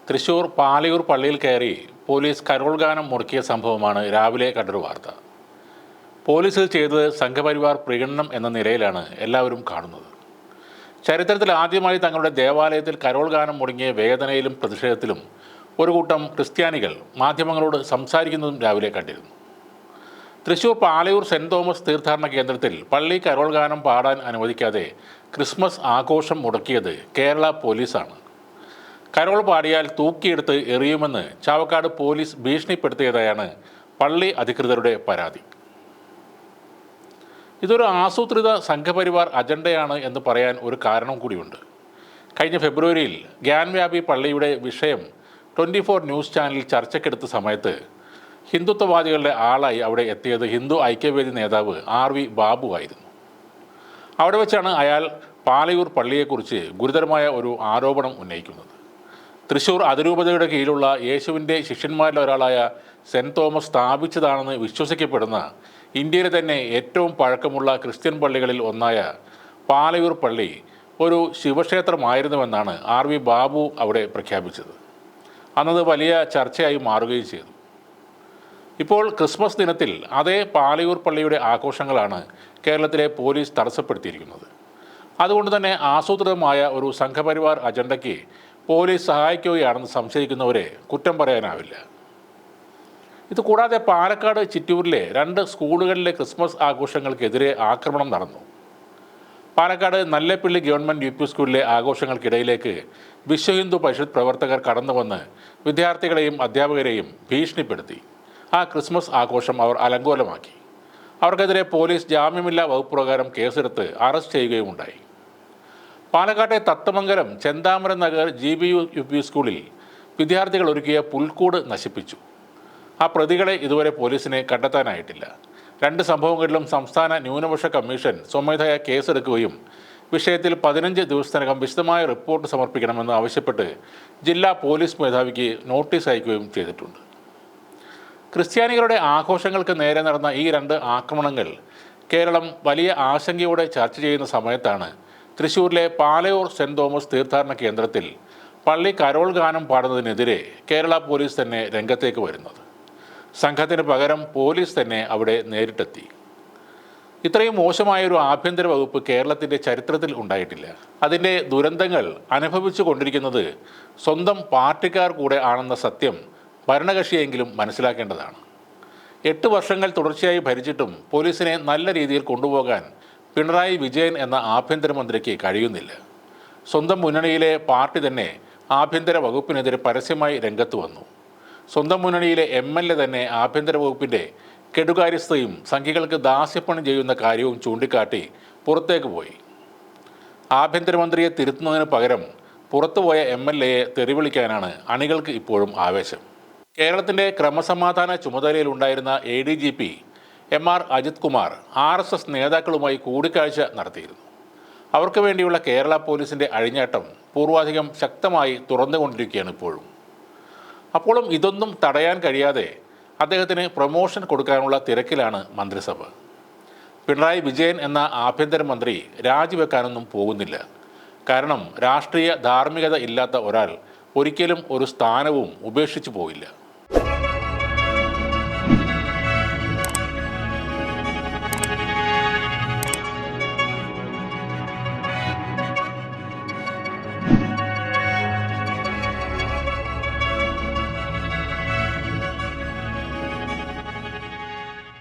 തൃശൂർ പാലയൂർ പള്ളിയിൽ കയറി police Carol ഗാനം മുടക്കിയ സംഭവമാണ് രാവിലെ കണ്ടൊരു വാർത്ത. പോലീസിൽ ചെയ്തത് സംഘപരിവാർ പ്രീണനം എന്ന നിലയിലാണ് എല്ലാവരും കാണുന്നത്. ചരിത്രത്തിൽ ആദ്യമായി തങ്ങളുടെ ദേവാലയത്തിൽ കരോൾ ഗാനം മുടങ്ങിയ വേദനയിലും പ്രതിഷേധത്തിലും ഒരു കൂട്ടം ക്രിസ്ത്യാനികൾ മാധ്യമങ്ങളോട് സംസാരിക്കുന്നതും രാവിലെ കണ്ടിരുന്നു. തൃശൂർ പാലയൂർ സെൻറ് തോമസ് തീർത്ഥാടന കേന്ദ്രത്തിൽ പള്ളി കരോൾ ഗാനം പാടാൻ അനുവദിക്കാതെ ക്രിസ്മസ് ആഘോഷം മുടക്കിയത് കേരള പോലീസാണ്. കരോൾ പാടിയാൽ തൂക്കിയെടുത്ത് എറിയുമെന്ന് ചാവക്കാട് പോലീസ് ഭീഷണിപ്പെടുത്തിയതായാണ് പള്ളി അധികൃതരുടെ പരാതി. ഇതൊരു ആസൂത്രിത സംഘപരിവാർ അജണ്ടയാണ് എന്ന് പറയാൻ ഒരു കാരണം കൂടിയുണ്ട്. കഴിഞ്ഞ ഫെബ്രുവരിയിൽ ഗ്യാൻവ്യാപി പള്ളിയുടെ വിഷയം 24 ന്യൂസ് ചാനലിൽ ചർച്ചയ്ക്കെടുത്ത സമയത്ത് ഹിന്ദുത്വവാദികളുടെ ആളായി അവിടെ എത്തിയത് ഹിന്ദു ഐക്യവേദി നേതാവ് RV ബാബു ആയിരുന്നു. അവിടെ വെച്ചാണ് അയാൾ പാലയൂർ പള്ളിയെക്കുറിച്ച് ഗുരുതരമായ ഒരു ആരോപണം ഉന്നയിക്കുന്നത്. തൃശൂർ അതിരൂപതയുടെ കീഴിലുള്ള യേശുവിൻ്റെ ശിഷ്യന്മാരിൽ ഒരാളായ സെൻറ് തോമസ് സ്ഥാപിച്ചതാണെന്ന് വിശ്വസിക്കപ്പെടുന്ന ഇന്ത്യയിലെ തന്നെ ഏറ്റവും പഴക്കമുള്ള ക്രിസ്ത്യൻ പള്ളികളിൽ ഒന്നായ പാലയൂർ പള്ളി ഒരു ശിവക്ഷേത്രമായിരുന്നുവെന്നാണ് RV ബാബു അവിടെ പ്രഖ്യാപിച്ചത്. അന്നത് വലിയ ചർച്ചയായി മാറുകയും ചെയ്തു. ഇപ്പോൾ ക്രിസ്മസ് ദിനത്തിൽ അതേ പാലയൂർ പള്ളിയുടെ ആഘോഷങ്ങളാണ് കേരളത്തിലെ പോലീസ് തടസ്സപ്പെടുത്തിയിരിക്കുന്നത്. അതുകൊണ്ട് തന്നെ ആസൂത്രിതമായ ഒരു സംഘപരിവാർ അജണ്ടയ്ക്ക് പോലീസ് സഹായിക്കുകയാണെന്ന് സംശയിക്കുന്നവരെ കുറ്റം പറയാനാവില്ല. ഇതുകൂടാതെ പാലക്കാട് ചിറ്റൂരിലെ 2 സ്കൂളുകളിലെ ക്രിസ്മസ് ആഘോഷങ്ങൾക്കെതിരെ ആക്രമണം നടന്നു. പാലക്കാട് നല്ലേപ്പള്ളി ഗവൺമെൻറ് UP സ്കൂളിലെ ആഘോഷങ്ങൾക്കിടയിലേക്ക് വിശ്വഹിന്ദു പരിഷത്ത് പ്രവർത്തകർ കടന്നുവന്ന് വിദ്യാർത്ഥികളെയും അധ്യാപകരെയും ഭീഷണിപ്പെടുത്തി. ആ ക്രിസ്മസ് ആഘോഷം അവർ അലങ്കോലമാക്കി. അവർക്കെതിരെ പോലീസ് ജാമ്യമില്ലാ വകുപ്പ് പ്രകാരം കേസെടുത്ത് അറസ്റ്റ് ചെയ്യുകയും ഉണ്ടായി. പാലക്കാട്ടെ തത്തമംഗലം ചെന്താമര നഗർ GBU UP സ്കൂളിൽ വിദ്യാർത്ഥികൾ ഒരുക്കിയ പുൽക്കൂട് നശിപ്പിച്ചു. ആ പ്രതികളെ ഇതുവരെ പോലീസിനെ കണ്ടെത്താനായിട്ടില്ല. 2 സംഭവങ്ങളിലും സംസ്ഥാന ന്യൂനപക്ഷ കമ്മീഷൻ സ്വമേധയാ കേസെടുക്കുകയും വിഷയത്തിൽ 15 ദിവസത്തിനകം വിശദമായ റിപ്പോർട്ട് സമർപ്പിക്കണമെന്ന് ആവശ്യപ്പെട്ട് ജില്ലാ പോലീസ് മേധാവിക്ക് നോട്ടീസ് അയക്കുകയും ചെയ്തിട്ടുണ്ട്. ക്രിസ്ത്യാനികളുടെ ആഘോഷങ്ങൾക്ക് നേരെ നടന്ന ഈ 2 ആക്രമണങ്ങൾ കേരളം വലിയ ആശങ്കയോടെ ചർച്ച ചെയ്യുന്ന സമയത്താണ് തൃശ്ശൂരിലെ പാലയൂർ സെൻറ് തോമസ് തീർത്ഥാടന കേന്ദ്രത്തിൽ പള്ളി കരോൾ ഗാനം പാടുന്നതിനെതിരെ കേരള പോലീസ് തന്നെ രംഗത്തേക്ക് വരുന്നത്. സംഘത്തിന് പകരം പോലീസ് തന്നെ അവിടെ നേരിട്ടെത്തി. ഇത്രയും മോശമായൊരു ആഭ്യന്തര വകുപ്പ് കേരളത്തിൻ്റെ ചരിത്രത്തിൽ ഉണ്ടായിട്ടില്ല. അതിൻ്റെ ദുരന്തങ്ങൾ അനുഭവിച്ചു കൊണ്ടിരിക്കുന്നത് സ്വന്തം പാർട്ടിക്കാർ കൂടെ ആണെന്ന സത്യം ഭരണകക്ഷിയെങ്കിലും മനസ്സിലാക്കേണ്ടതാണ്. 8 വർഷങ്ങൾ തുടർച്ചയായി ഭരിച്ചിട്ടും പോലീസിനെ നല്ല രീതിയിൽ കൊണ്ടുപോകാൻ പിണറായി വിജയൻ എന്ന ആഭ്യന്തരമന്ത്രിക്ക് കഴിയുന്നില്ല. സ്വന്തം മുന്നണിയിലെ പാർട്ടി തന്നെ ആഭ്യന്തര വകുപ്പിനെതിരെ പരസ്യമായി രംഗത്ത് വന്നു. സ്വന്തം മുന്നണിയിലെ MLA തന്നെ ആഭ്യന്തര വകുപ്പിൻ്റെ കെടുകാര്യസ്ഥയും സംഘികൾക്ക് ദാസ്യപ്പണി ചെയ്യുന്ന കാര്യവും ചൂണ്ടിക്കാട്ടി പുറത്തേക്ക് പോയി. ആഭ്യന്തരമന്ത്രിയെ തിരുത്തുന്നതിന് പകരം പുറത്തുപോയ MLAയെ തെറിവിളിക്കാനാണ് അണികൾക്ക് ഇപ്പോഴും ആവേശം. കേരളത്തിൻ്റെ ക്രമസമാധാന ചുമതലയിലുണ്ടായിരുന്ന ADGP MR Ajith Kumar RSS നേതാക്കളുമായി കൂടിക്കാഴ്ച നടത്തിയിരുന്നു. അവർക്ക് വേണ്ടിയുള്ള കേരള പോലീസിൻ്റെ അഴിഞ്ഞാട്ടം പൂർവാധികം ശക്തമായി തുറന്നുകൊണ്ടിരിക്കുകയാണ് ഇപ്പോഴും. അപ്പോഴും ഇതൊന്നും തടയാൻ കഴിയാതെ അദ്ദേഹത്തിന് പ്രൊമോഷൻ കൊടുക്കാനുള്ള തിരക്കിലാണ് മന്ത്രിസഭ. പിണറായി വിജയൻ എന്ന ആഭ്യന്തരമന്ത്രി രാജിവെക്കാനൊന്നും പോകുന്നില്ല. കാരണം രാഷ്ട്രീയ ധാർമ്മികത ഇല്ലാത്ത ഒരാൾ ഒരിക്കലും ഒരു സ്ഥാനവും ഉപേക്ഷിച്ചു പോയില്ല.